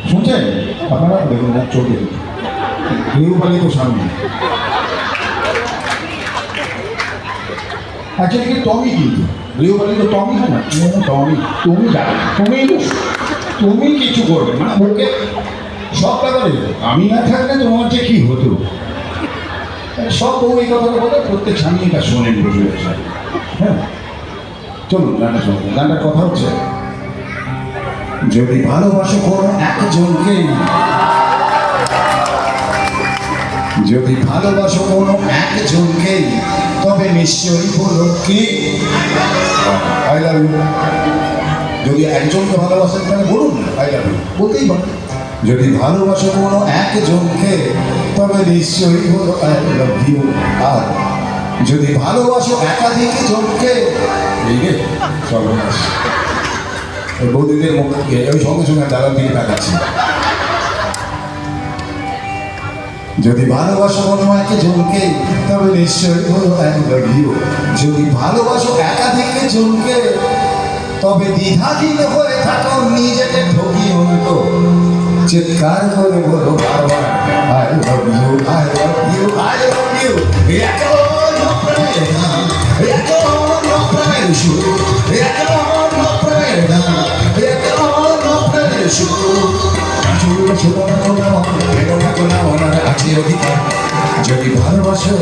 শুনছেন আপনারা? দেখুন না চোখে গৃহপালিত তো সামনে আচ্ছা কি টমি কিন্তু গৃহপালিত তো টমি হয় না? টমি তুমি যাবে তুমি কিছু করবে মানে ওকে সব ব্যাপারে আমি না থাকলে তোমার যে কি হতো সব বউ এই কথাটা বলে প্রত্যেক স্বামী এটা শোনেন বসে বসে। হ্যাঁ চলুন গানটা শুনুন। গানটার কথা হচ্ছে, যদি ভালোবাসো কোনো একজনকে, যদি ভালোবাসো কোনো একজনকে, তবে নিশ্চয়ই বলো কি আই লাভ ইউ। যদি একজনকে ভালোবাসেন তাহলে বলুন আই লাভ ইউ, বলতেই পারেন। যদি ভালোবাসো কোনো একজনকে, তবে নিশ্চয়ই বলো আই লাভ ইউ। আর যদি ভালোবাসো একাধিক জনকে, এই রে সর্বনাশ, বৌদিদের মুখে ওই সঙ্গে সঙ্গে দাদার দিকে তাকাচ্ছি। যদি ভালোবাসো কোনো একজনকে, তবে নিশ্চয়ই বলো আই লাভ ইউ। যদি ভালোবাসো একাধিক জনকে, তবে দ্বিধাহীন হয়ে থাকো, নিজেকে ঠকিও তো, চিৎকার করে বলো বারবার I love you, I love you, I love you. যদি ভালোবাসো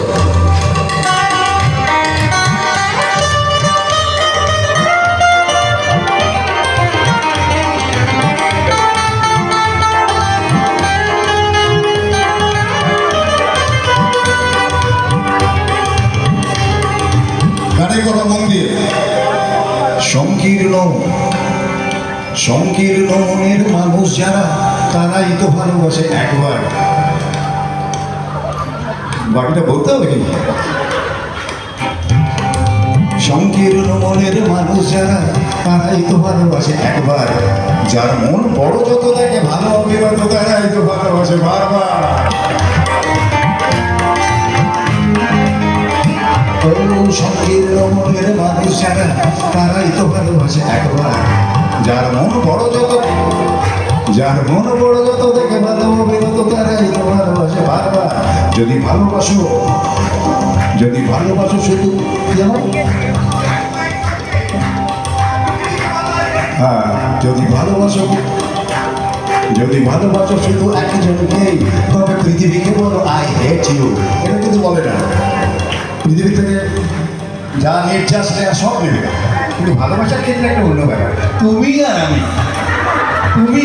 গানের কথা মন দিয়ে, সংকীর্ণ সংকীর্ণ মনের মানুষ যারা, তারাই তো ভালোবাসে একবার। বাকিটা বলতে হবে কি? সংকীর্ণ মনের মানুষ যারা, তারাই তো ভালোবাসে একবার। যার মন বড় যত দেখে ভালো অবিরত, তারাই তো ভালোবাসে বারবার। সংকীর্ণ মনের মানুষ যারা, তারাই তো ভালোবাসে একবার। যার মন বড় যত দেখে ভালো অবিরত, তারাই তো ভালোবাসে বারবার। যদি ভালোবাসো শুধু হ্যাঁ, যদি ভালোবাসো শুধু একজনকে, তবে পৃথিবীকে বলো আই হেট ইউ। এটা কিন্তু বলে না, পৃথিবী থেকে যা নির্যাস নেওয়া সব নেবে, কিন্তু ভালোবাসার ক্ষেত্রে একটা অন্য ব্যাপার। তুমি আর আমি, তুমি